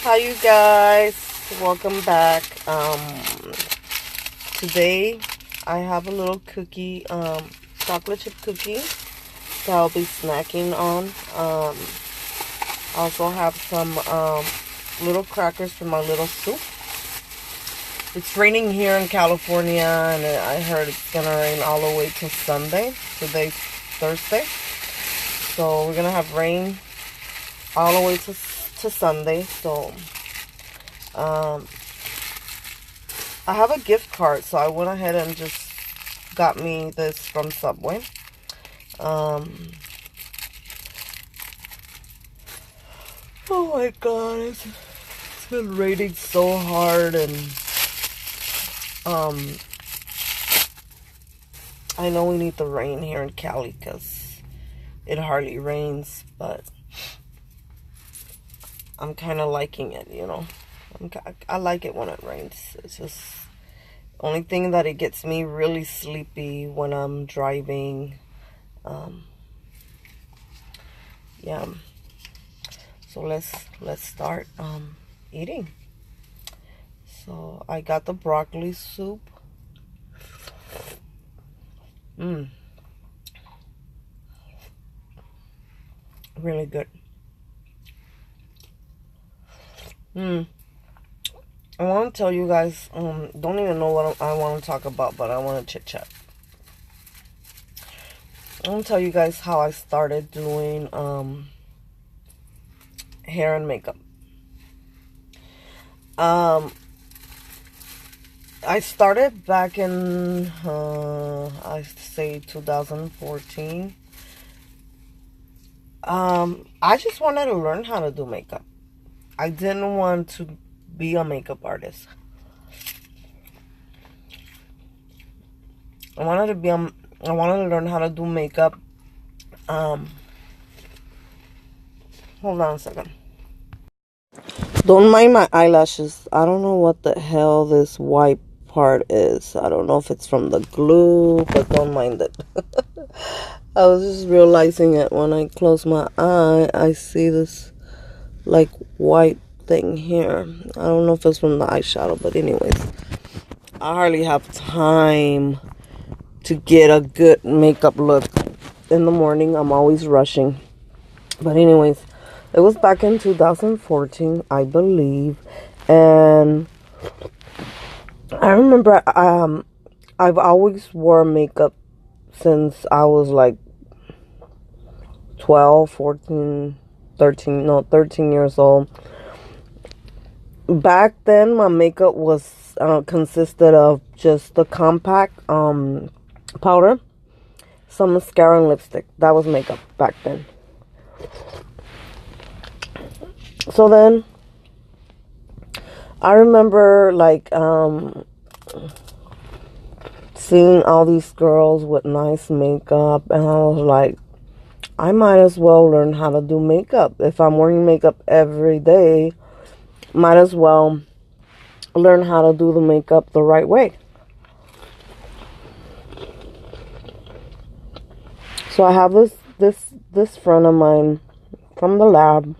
Hi you guys, welcome back. Today I have a little cookie, chocolate chip cookie that I'll be snacking on. I also have some little crackers for my little soup. It's raining here in California, and I heard it's gonna rain all the way till Sunday. Today's Thursday, so we're gonna have rain all the way to Sunday. So I have a gift card, so I went ahead and just got me this from Subway. Oh my god, it's been raining so hard, and I know we need the rain here in Cali because it hardly rains, but I'm kind of liking it, you know. I like it when it rains. It's just only thing that it gets me really sleepy when I'm driving. Yeah. So let's start eating. So I got the broccoli soup. Really good. I want to tell you guys, don't even know what I want to talk about, but I want to chit chat. I want to tell you guys how I started doing hair and makeup. I started back in, I say 2014. I just wanted to learn how to do makeup. I didn't want to be a makeup artist. I wanted to learn how to do makeup. Hold on a second. Don't mind my eyelashes. I don't know what the hell this white part is. I don't know if it's from the glue, but don't mind it. I was just realizing it when I close my eye. I see this like white thing here. I don't know if it's from the eyeshadow, but anyways, I hardly have time to get a good makeup look in the morning. I'm always rushing. But anyways, it was back in 2014, I believe, and I remember I've always wore makeup since I was like 12, 14, 13 years old. Back then, my makeup was consisted of just the compact powder, some mascara and lipstick. That was makeup back then. So then, I remember like seeing all these girls with nice makeup, and I was like, I might as well learn how to do makeup. If I'm wearing makeup every day, might as well learn how to do the makeup the right way. So I have this friend of mine from the lab,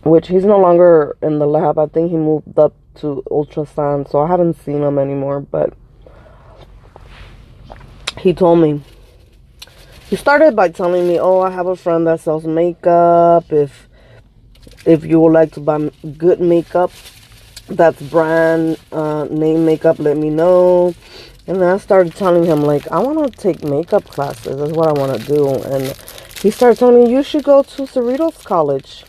which he's no longer in the lab. I think he moved up to ultrasound, so I haven't seen him anymore. But he told me, he started by telling me, oh, I have a friend that sells makeup. If you would like to buy good makeup, that's brand name makeup, let me know. And then I started telling him, like, I want to take makeup classes. That's what I want to do. And he started telling me, you should go to Cerritos College.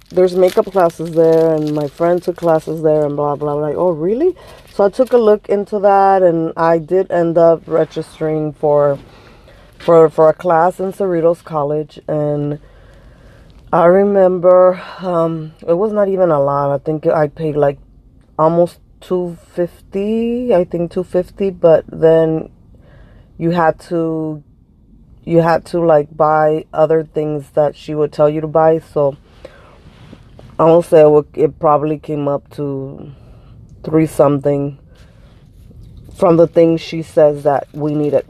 There's makeup classes there, and my friend took classes there, and blah blah. Like, oh really? So I took a look into that, and I did end up registering for a class in Cerritos College. And I remember it was not even a lot. I think I paid like almost $250. I think $250, but then you had to like buy other things that she would tell you to buy. So I will say it probably came up to $3 something from the things she says that we needed,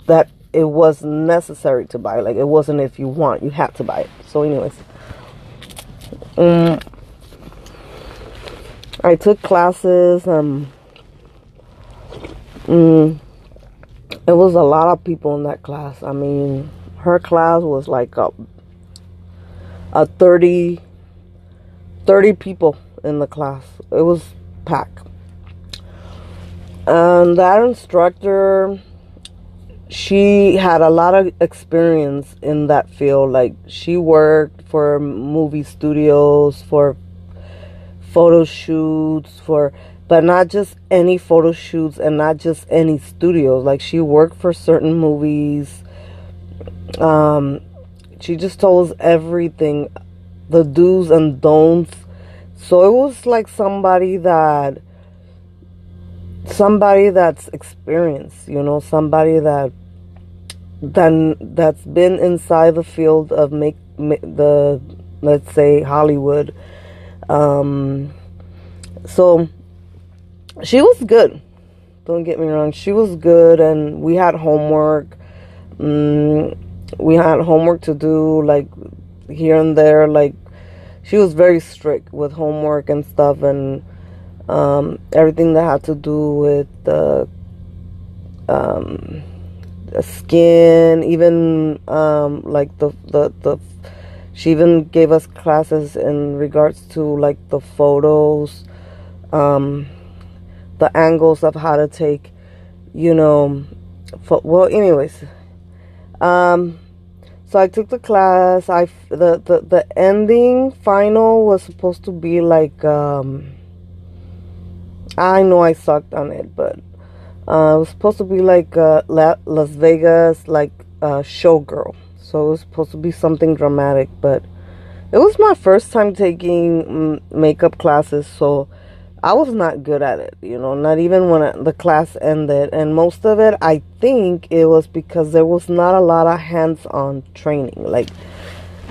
that it was necessary to buy. Like, it wasn't if you want, you had to buy it. So anyways, I took classes. It was a lot of people in that class. I mean, her class was like a 30 people in the class. It was packed. And that instructor, she had a lot of experience in that field. Like, she worked for movie studios, for photo shoots, but not just any photo shoots and not just any studios. Like, she worked for certain movies. She just told us everything, the do's and don'ts. So it was like somebody that's experienced, somebody that's been inside the field of let's say, Hollywood. So she was good. Don't get me wrong. She was good, and we had homework. We had homework to do, like, here and there. Like, she was very strict with homework and stuff, and everything that had to do with the skin, even like the she even gave us classes in regards to, like, the photos, the angles of how to take, well, anyways, so I took the class. The ending final was supposed to be like, I know I sucked on it, but it was supposed to be like Las Vegas, like, showgirl. So it was supposed to be something dramatic, but it was my first time taking makeup classes, so I was not good at it, not even when the class ended. And most of it, I think it was because there was not a lot of hands-on training. Like,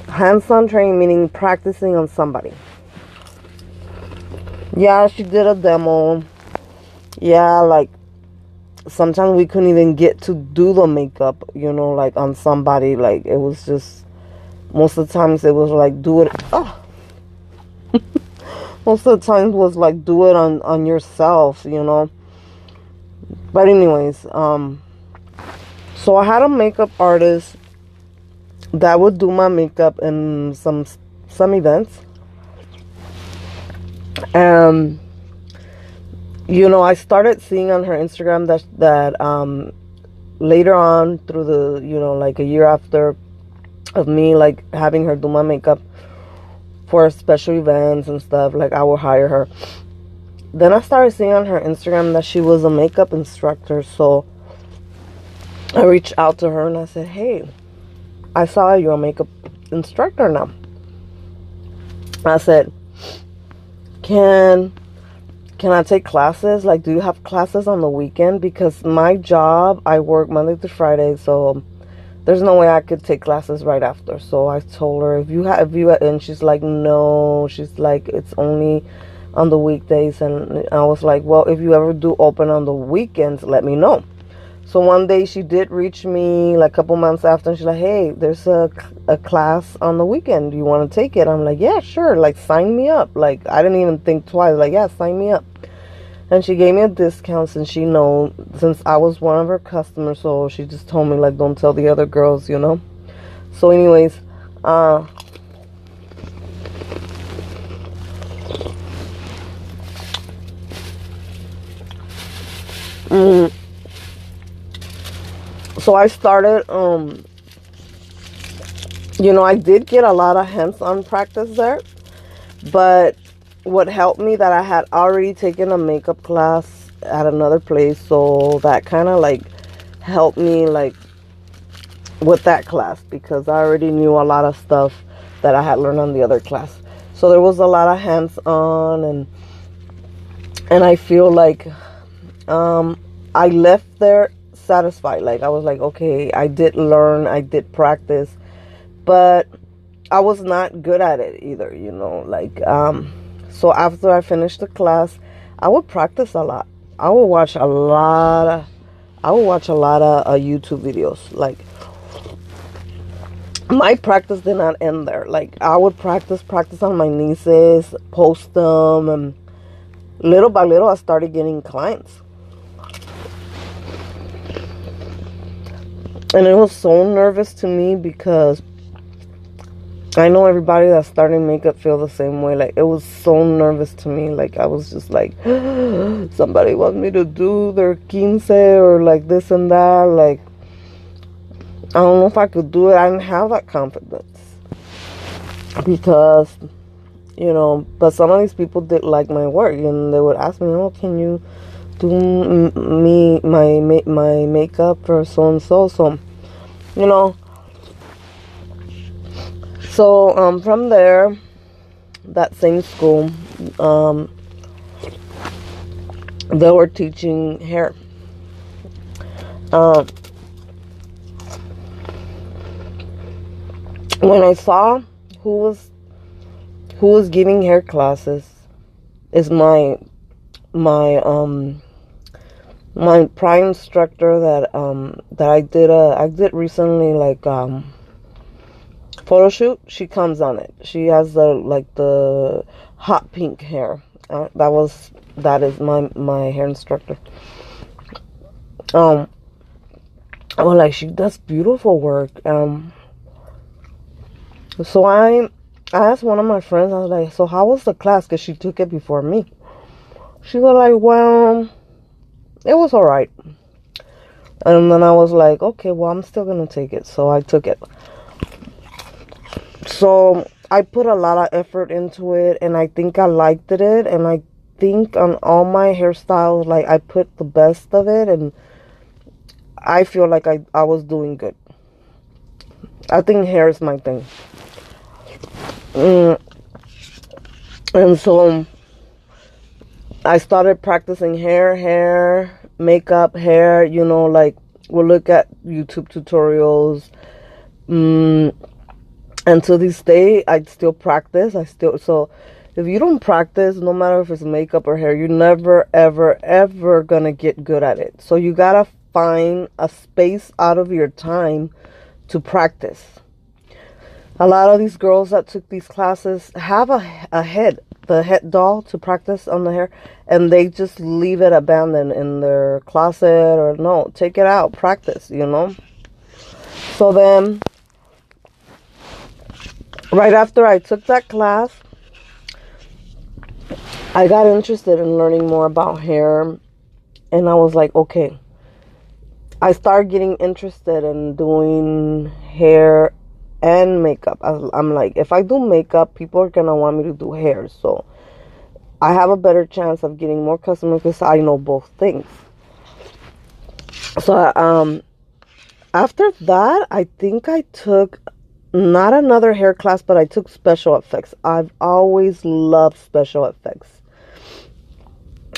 hands-on training meaning practicing on somebody. Yeah, she did a demo. Yeah, like, sometimes we couldn't even get to do the makeup, like, on somebody. Like, it was just, most of the times it was like, do it. Oh. Most of the times was like, do it on yourself, But anyways, so I had a makeup artist that would do my makeup in some events. I started seeing on her Instagram that later on, through the, like a year after of me, like, having her do my makeup for special events and stuff, like, I would hire her. Then I started seeing on her Instagram that she was a makeup instructor. So I reached out to her and I said, hey, I saw you're a makeup instructor now. I said, can I take classes? Like, do you have classes on the weekend? Because my job, I work Monday to Friday, so there's no way I could take classes right after. So I told her, and she's like, no. She's like, it's only on the weekdays. And I was like, well, if you ever do open on the weekends, let me know. So one day she did reach me, like, a couple months after, and she's like, hey, there's a class on the weekend. Do you want to take it? I'm like, yeah, sure. Like, sign me up. Like, I didn't even think twice. Like, yeah, sign me up. And she gave me a discount since since I was one of her customers. So she just told me, like, don't tell the other girls, So anyways, so I started, I did get a lot of hands-on practice there, but what helped me, that I had already taken a makeup class at another place, so that kind of, like, helped me, like, with that class, because I already knew a lot of stuff that I had learned on the other class. So there was a lot of hands-on, and I feel like I left there satisfied. Like, I was like, okay, I did learn, I did practice, but I was not good at it either, like, so after I finished the class, I would practice a lot. I would watch a lot I would watch a lot of YouTube videos. Like, my practice did not end there. Like, I would practice on my nieces, post them, and little by little I started getting clients. And it was so nervous to me because I know everybody that's starting makeup feel the same way. Like, it was so nervous to me. Like, I was just like, somebody wants me to do their 15 or like this and that. Like, I don't know if I could do it. I didn't have that confidence because, you know, but some of these people did like my work, and they would ask me, oh, can you do my makeup for so and so? So, you know, so from there, that same school, they were teaching hair. When I saw who was giving hair classes, is my prime instructor that I did recently, like photo shoot. She comes on it. She has the hot pink hair. That is my hair instructor. I was like, she does beautiful work. So I asked one of my friends, I was like, so how was the class? Because she took it before me. She was like, well, it was all right. And then I was like, okay, well, I'm still going to take it. So I took it. So I put a lot of effort into it, and I think I liked it. And I think on all my hairstyles, like, I put the best of it, and I feel like I was doing good. I think hair is my thing. And so I started practicing hair, makeup, hair, you know, like, we'll look at YouTube tutorials. And to this day, I still practice. So if you don't practice, no matter if it's makeup or hair, you're never, ever, ever gonna get good at it. So you gotta find a space out of your time to practice. A lot of these girls that took these classes have the head doll to practice on the hair, and they just leave it abandoned in their closet, or no, take it out, practice, you know. So then, right after I took that class, I got interested in learning more about hair, and I was like, okay. I started getting interested in doing hair and makeup. I'm like, if I do makeup, people are gonna want me to do hair, so I have a better chance of getting more customers because I know both things. So after that, I think I took not another hair class, but I took special effects. I've always loved special effects.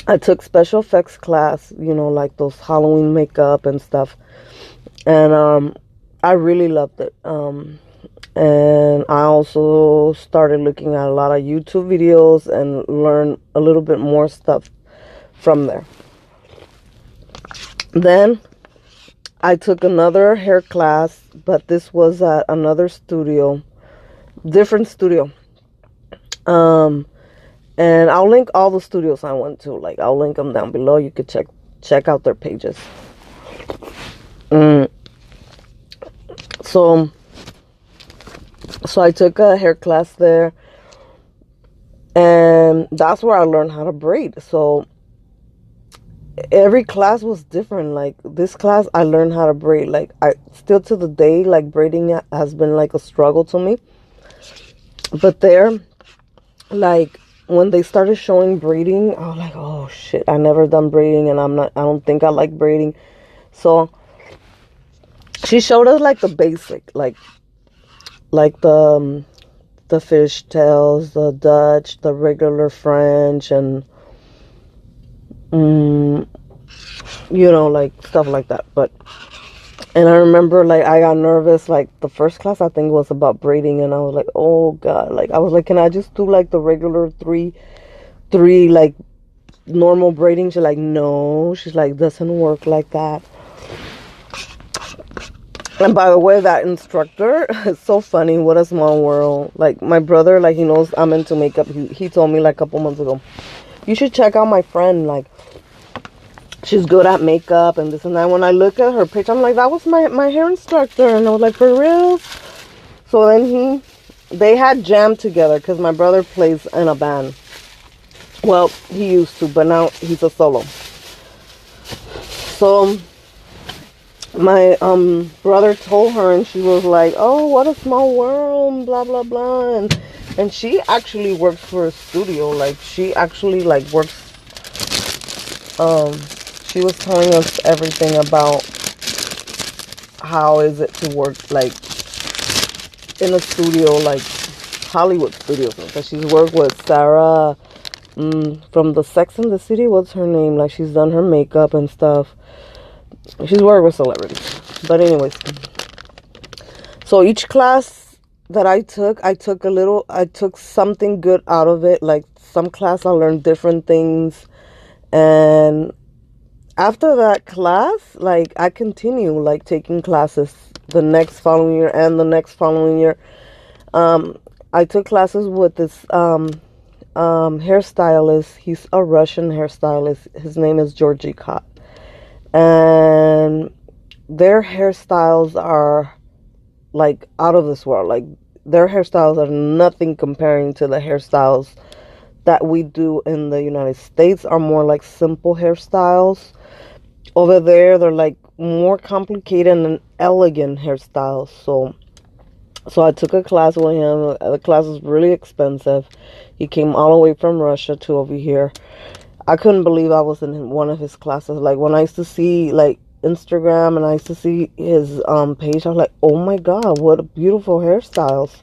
I took special effects class, you know, like those Halloween makeup and stuff, and I really loved it. And I also started looking at a lot of YouTube videos and learned a little bit more stuff from there. Then I took another hair class, but this was at another studio, different studio. And I'll link all the studios I went to. Like, I'll link them down below. You could check out their pages. So I took a hair class there, and that's where I learned how to braid. So every class was different. Like, this class, I learned how to braid. Like, I still to the day, like, braiding has been like a struggle to me. But there, like, when they started showing braiding, I was like, oh shit, I never done braiding, and I don't think I like braiding. So she showed us like the basic, like the fishtails, the Dutch, the regular French, and you know, like stuff like that. And I remember, like, I got nervous. Like, the first class I think was about braiding, and I was like, oh god, like, I was like, can I just do like the regular three like normal braiding? She's like, no, she's like, doesn't work like that. And by the way, that instructor is so funny. What a small world. Like, my brother, like, he knows I'm into makeup. He told me, like, a couple months ago, you should check out my friend. Like, she's good at makeup and this and that. When I look at her picture, I'm like, that was my hair instructor. And I was like, for real? So then they had jammed together because my brother plays in a band. Well, he used to, but now he's a solo. So my brother told her, and she was like, oh, what a small world, blah blah blah. And she actually works for a studio. Like, she actually, like, works, she was telling us everything about how is it to work, like, in a studio, like Hollywood studios, because she's worked with Sarah from the Sex and the City. What's her name? Like, she's done her makeup and stuff. She's worked with celebrities. But anyways, so each class that I took something good out of it. Like, some class I learned different things, and after that class, like, I continue, like, taking classes the next following year and the next following year. I took classes with this hairstylist. He's a Russian hairstylist. His name is Georgie Kot. And their hairstyles are, like, out of this world. Like, their hairstyles are nothing comparing to the hairstyles that we do in the United States. Are more like simple hairstyles. Over there, they're, like, more complicated and elegant hairstyles. So I took a class with him. The class was really expensive. He came all the way from Russia to over here. I couldn't believe I was in one of his classes. Like, when I used to see, like, Instagram and I used to see his page, I was like, oh my god, what beautiful hairstyles.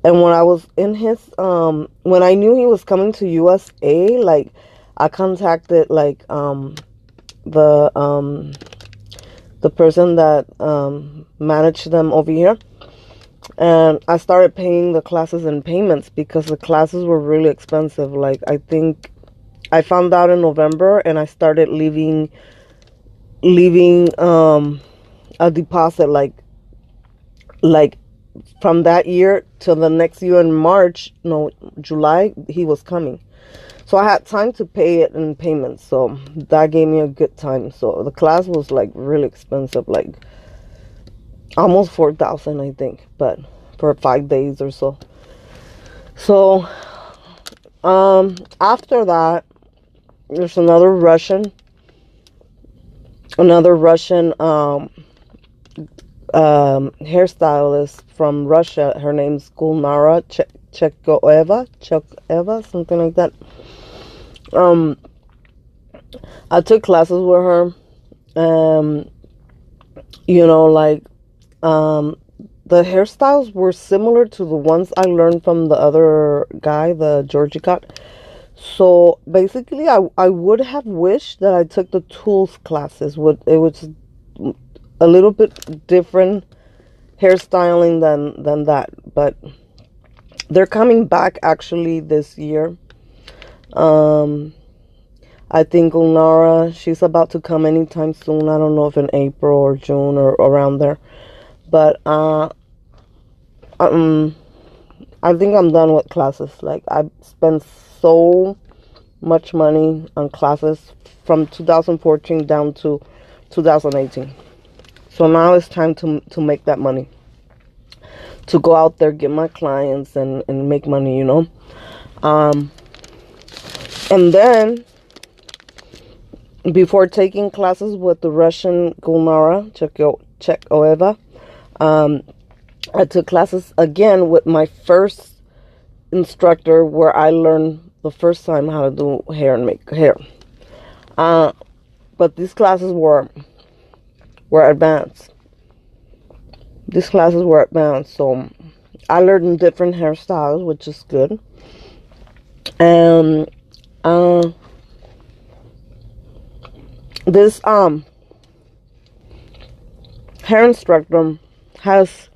And when I was in his when I knew he was coming to USA, like, I contacted, like, the person that managed them over here, and I started paying the classes in payments because the classes were really expensive. Like, I think I found out in November, and I started leaving a deposit, like from that year till the next year in July, he was coming. So I had time to pay it in payments. So that gave me a good time. So the class was, like, really expensive, like almost $4,000, I think, but for 5 days or so. So after that, there's another Russian hairstylist from Russia. Her name's Gulnara Chekova, something like that. I took classes with her. Like, the hairstyles were similar to the ones I learned from the other guy, the Georgie Kot. So basically, I would have wished that I took the tools classes. It was a little bit different hairstyling than that, but they're coming back actually this year. I think Ulnara, she's about to come anytime soon. I don't know if in April or June or around there. But I think I'm done with classes. Like, I spent so much money on classes from 2014 down to 2018. So now it's time to make that money. To go out there, get my clients, and make money, And then, before taking classes with the Russian Gulnara Chekova, I took classes again with my first instructor, where I learned the first time how to do hair and make hair. But these classes were advanced. These classes were advanced, so I learned different hairstyles, which is good. And this hair instructor has,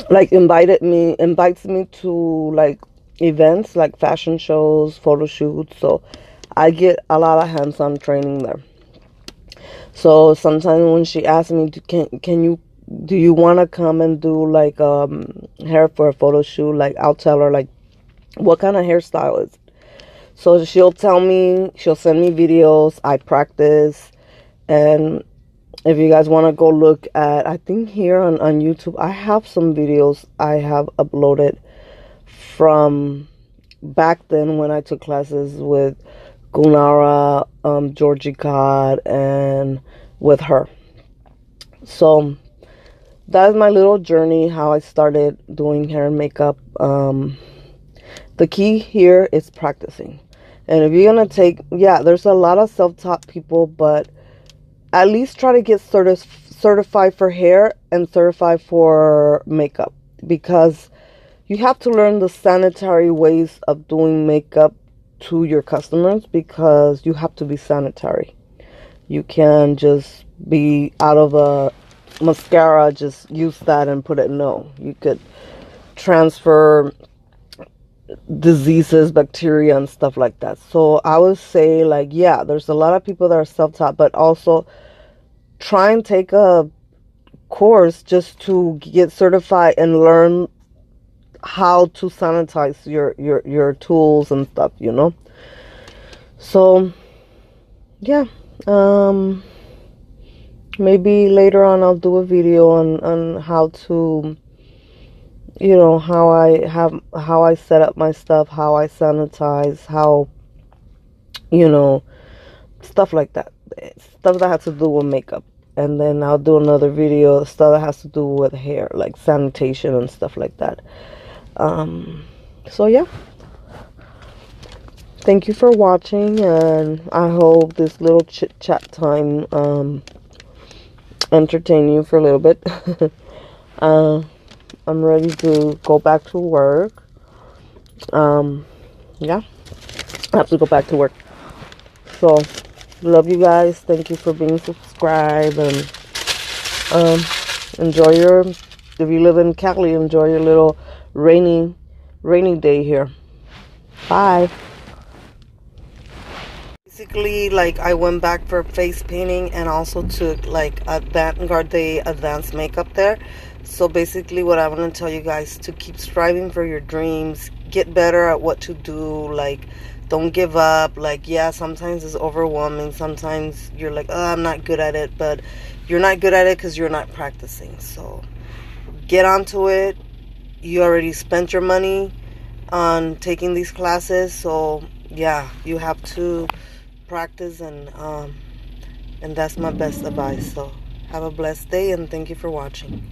like, invites me to, like, events, like fashion shows, photo shoots. So I get a lot of hands-on training there. So sometimes when she asks me, do you want to come and do like hair for a photo shoot? Like I'll tell her like what kind of hairstyle is. So she'll tell me, she'll send me videos. I practice, and if you guys want to go look at, I think here on YouTube, I have some videos I have uploaded from back then when I took classes with Gunara, Georgie Cod, and with her. So that is my little journey, how I started doing hair and makeup. The key here is practicing. And if you're going to take, yeah, there's a lot of self-taught people, but at least try to get certified for hair and certified for makeup, because you have to learn the sanitary ways of doing makeup to your customers, because you have to be sanitary. You can't just be out of a mascara, just use that and put it. No, you could transfer diseases, bacteria, and stuff like that. So I would say, like, yeah, there's a lot of people that are self-taught, but also try and take a course just to get certified and learn how to sanitize your tools and stuff, you know. So yeah, maybe later on I'll do a video on how to, you know, how I set up my stuff, how I sanitize, how, you know, stuff like that, stuff that has to do with makeup. And then I'll do another video, stuff that has to do with hair, like sanitation and stuff like that. So yeah, thank you for watching, and I hope this little chit chat time entertain you for a little bit. I'm ready to go back to work. Yeah, I have to go back to work. So love you guys. Thank you for being subscribed, and enjoy your, if you live in Cali, enjoy your little rainy day here. Bye. Basically, like, I went back for face painting and also took like a Vanguard Day advanced makeup there. So basically what I want to tell you guys, to keep striving for your dreams, get better at what to do, like don't give up. Like, yeah, sometimes it's overwhelming, sometimes you're like, oh, I'm not good at it, but you're not good at it because you're not practicing. So get onto it. You already spent your money on taking these classes, so yeah, you have to practice, and that's my best advice. So have a blessed day, and thank you for watching.